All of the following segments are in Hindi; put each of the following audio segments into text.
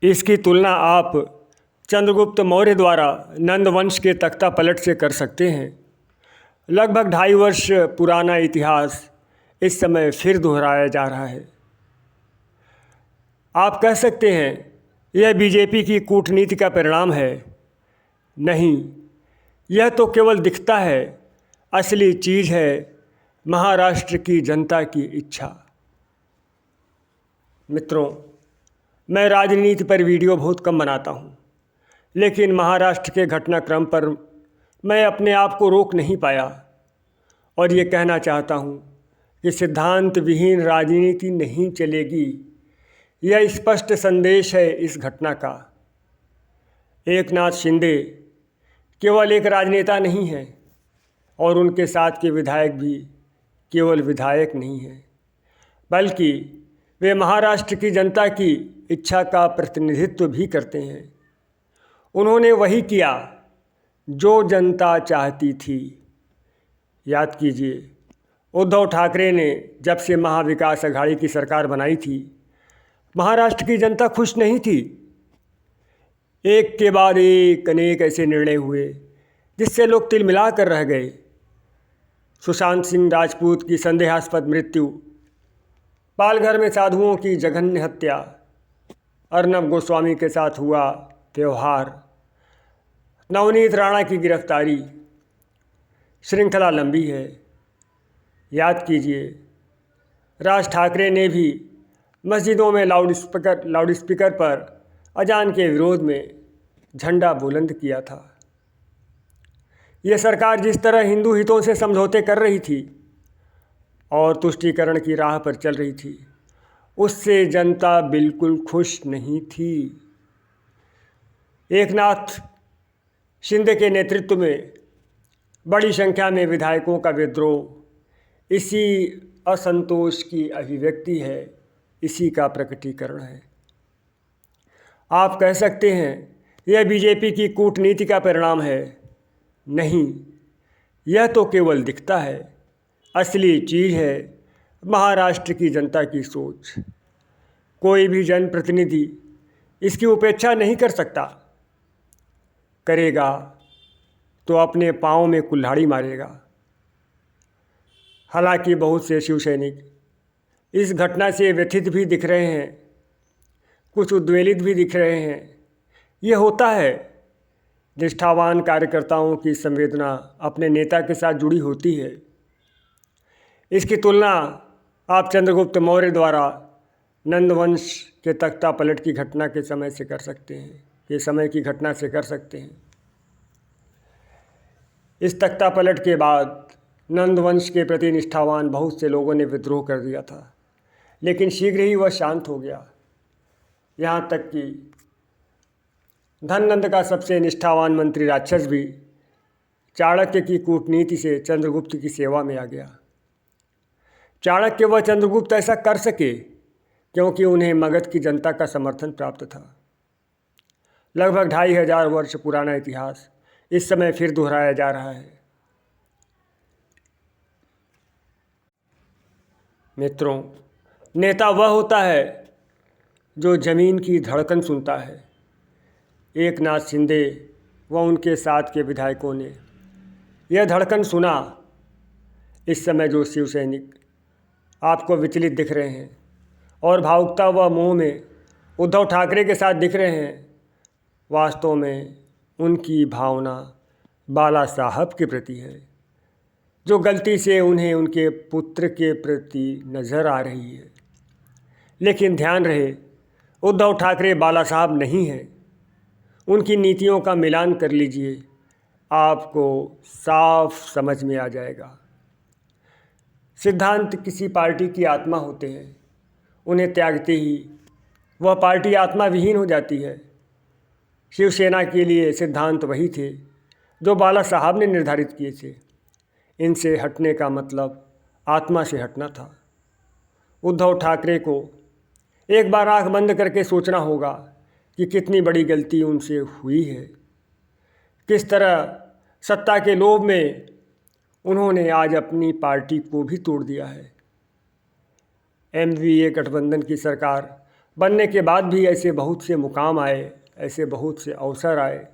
इसकी तुलना आप चंद्रगुप्त मौर्य द्वारा नंद वंश के तख्ता पलट से कर सकते हैं। लगभग 2.5 वर्ष पुराना इतिहास इस समय फिर दोहराया जा रहा है। आप कह सकते हैं यह बीजेपी की कूटनीति का परिणाम है। नहीं, यह तो केवल दिखता है, असली चीज़ है महाराष्ट्र की जनता की इच्छा। मित्रों, मैं राजनीति पर वीडियो बहुत कम बनाता हूँ, लेकिन महाराष्ट्र के घटनाक्रम पर मैं अपने आप को रोक नहीं पाया और ये कहना चाहता हूँ कि सिद्धांत विहीन राजनीति नहीं चलेगी। यह स्पष्ट संदेश है इस घटना का। एकनाथ शिंदे केवल एक राजनेता नहीं है और उनके साथ के विधायक भी केवल विधायक नहीं हैं, बल्कि वे महाराष्ट्र की जनता की इच्छा का प्रतिनिधित्व भी करते हैं। उन्होंने वही किया जो जनता चाहती थी। याद कीजिए, उद्धव ठाकरे ने जब से महाविकास अघाड़ी की सरकार बनाई थी, महाराष्ट्र की जनता खुश नहीं थी। एक के बाद एक अनेक ऐसे निर्णय हुए जिससे लोग तिलमिला कर रह गए। सुशांत सिंह राजपूत की संदेहास्पद मृत्यु, पालघर में साधुओं की जघन्य हत्या, अर्नब गोस्वामी के साथ हुआ व्यवहार, नवनीत राणा की गिरफ्तारी, श्रृंखला लंबी है। याद कीजिए, राज ठाकरे ने भी मस्जिदों में लाउडस्पीकर पर अजान के विरोध में झंडा बुलंद किया था। ये सरकार जिस तरह हिंदू हितों से समझौते कर रही थी और तुष्टीकरण की राह पर चल रही थी, उससे जनता बिल्कुल खुश नहीं थी। एकनाथ शिंदे के नेतृत्व में बड़ी संख्या में विधायकों का विद्रोह इसी असंतोष की अभिव्यक्ति है, इसी का प्रकटीकरण है। आप कह सकते हैं यह बीजेपी की कूटनीति का परिणाम है। नहीं, यह तो केवल दिखता है, असली चीज़ है महाराष्ट्र की जनता की सोच। कोई भी जनप्रतिनिधि इसकी उपेक्षा नहीं कर सकता। करेगा तो अपने पाँव में कुल्हाड़ी मारेगा। हालांकि बहुत से शिव सैनिक इस घटना से व्यथित भी दिख रहे हैं, कुछ उद्वेलित भी दिख रहे हैं। ये होता है, निष्ठावान कार्यकर्ताओं की संवेदना अपने नेता के साथ जुड़ी होती है। इसकी तुलना आप चंद्रगुप्त मौर्य द्वारा नंदवंश के तख्ता पलट की घटना के समय से कर सकते हैं, ये समय की घटना से कर सकते हैं। इस तख्ता पलट के बाद नंदवंश के प्रति निष्ठावान बहुत से लोगों ने विद्रोह कर दिया था, लेकिन शीघ्र ही वह शांत हो गया। यहाँ तक कि धननंद का सबसे निष्ठावान मंत्री राक्षस भी चाणक्य की कूटनीति से चंद्रगुप्त की सेवा में आ गया। चाणक्य व चंद्रगुप्त ऐसा कर सके क्योंकि उन्हें मगध की जनता का समर्थन प्राप्त था। लगभग 2500 वर्ष पुराना इतिहास इस समय फिर दोहराया जा रहा है। मित्रों, नेता वह होता है जो ज़मीन की धड़कन सुनता है। एकनाथ शिंदे व उनके साथ के विधायकों ने यह धड़कन सुना। इस समय जो शिव सैनिक आपको विचलित दिख रहे हैं और भावुकता व मोह में उद्धव ठाकरे के साथ दिख रहे हैं, वास्तव में उनकी भावना बाला साहब के प्रति है, जो गलती से उन्हें उनके पुत्र के प्रति नज़र आ रही है। लेकिन ध्यान रहे, उद्धव ठाकरे बाला साहब नहीं हैं। उनकी नीतियों का मिलान कर लीजिए, आपको साफ समझ में आ जाएगा। सिद्धांत किसी पार्टी की आत्मा होते हैं, उन्हें त्यागते ही वह पार्टी आत्मा विहीन हो जाती है। शिवसेना के लिए सिद्धांत वही थे जो बाला साहब ने निर्धारित किए थे। इनसे हटने का मतलब आत्मा से हटना था। उद्धव ठाकरे को एक बार आंख बंद करके सोचना होगा कि कितनी बड़ी गलती उनसे हुई है। किस तरह सत्ता के लोभ में उन्होंने आज अपनी पार्टी को भी तोड़ दिया है। एनडीए गठबंधन की सरकार बनने के बाद भी ऐसे बहुत से मुकाम आए, ऐसे बहुत से अवसर आए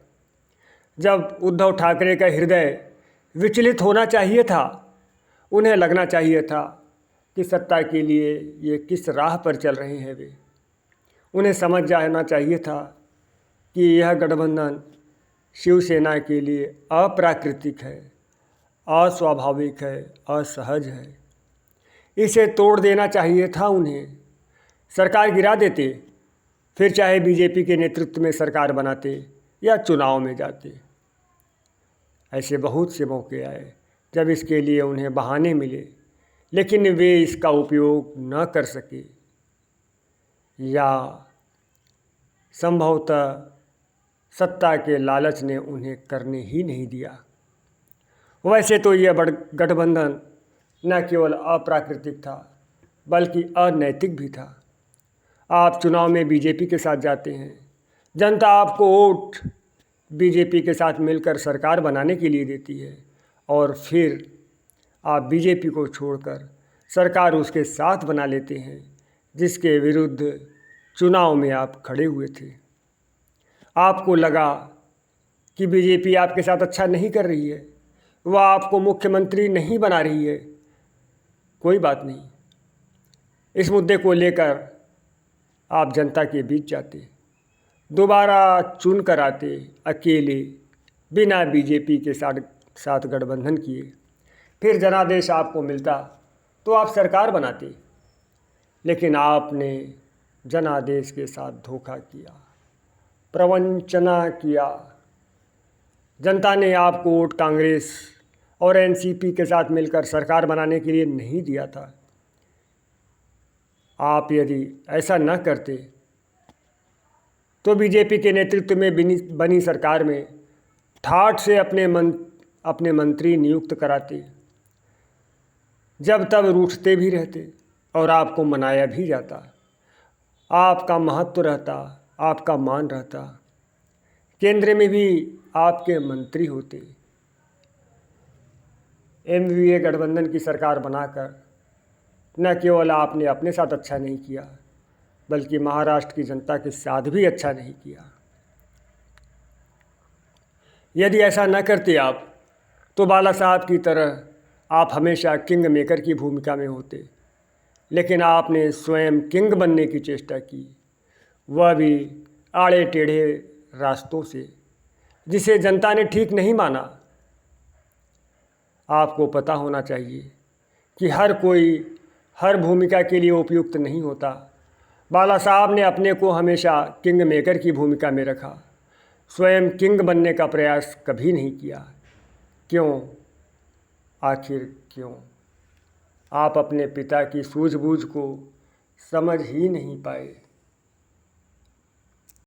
जब उद्धव ठाकरे का हृदय विचलित होना चाहिए था। उन्हें लगना चाहिए था कि सत्ता के लिए ये किस राह पर चल रहे हैं वे। उन्हें समझ जाना चाहिए था कि यह गठबंधन शिवसेना के लिए अप्राकृतिक है, अस्वाभाविक है, असहज है। इसे तोड़ देना चाहिए था उन्हें। सरकार गिरा देते, फिर चाहे बीजेपी के नेतृत्व में सरकार बनाते या चुनाव में जाते। ऐसे बहुत से मौके आए जब इसके लिए उन्हें बहाने मिले, लेकिन वे इसका उपयोग न कर सके या संभवतः सत्ता के लालच ने उन्हें करने ही नहीं दिया। वैसे तो यह गठबंधन न केवल अप्राकृतिक था बल्कि अनैतिक भी था। आप चुनाव में बीजेपी के साथ जाते हैं, जनता आपको वोट बीजेपी के साथ मिलकर सरकार बनाने के लिए देती है और फिर आप बीजेपी को छोड़कर सरकार उसके साथ बना लेते हैं जिसके विरुद्ध चुनाव में आप खड़े हुए थे। आपको लगा कि बीजेपी आपके साथ अच्छा नहीं कर रही है, वह आपको मुख्यमंत्री नहीं बना रही है। कोई बात नहीं, इस मुद्दे को लेकर आप जनता के बीच जाते, दोबारा चुन कर आते अकेले, बिना बीजेपी के साथ गठबंधन किए। फिर जनादेश आपको मिलता तो आप सरकार बनाते, लेकिन आपने जनादेश के साथ धोखा किया, प्रवंचना किया। जनता ने आपको वोट कांग्रेस और एनसीपी के साथ मिलकर सरकार बनाने के लिए नहीं दिया था। आप यदि ऐसा न करते तो बीजेपी के नेतृत्व में बनी सरकार में ठाठ से अपने मंत्री नियुक्त कराते, जब तब रूठते भी रहते और आपको मनाया भी जाता। आपका महत्व रहता, आपका मान रहता, केंद्र में भी आपके मंत्री होते। एमवीए गठबंधन की सरकार बनाकर न केवल आपने अपने साथ अच्छा नहीं किया बल्कि महाराष्ट्र की जनता के साथ भी अच्छा नहीं किया। यदि ऐसा न करते आप तो बाला साहब की तरह आप हमेशा किंग मेकर की भूमिका में होते, लेकिन आपने स्वयं किंग बनने की चेष्टा की, वह भी आड़े टेढ़े रास्तों से, जिसे जनता ने ठीक नहीं माना। आपको पता होना चाहिए कि हर कोई हर भूमिका के लिए उपयुक्त नहीं होता। बाला साहब ने अपने को हमेशा किंग मेकर की भूमिका में रखा, स्वयं किंग बनने का प्रयास कभी नहीं किया। क्यों? आखिर क्यों? आप अपने पिता की सूझबूझ को समझ ही नहीं पाए।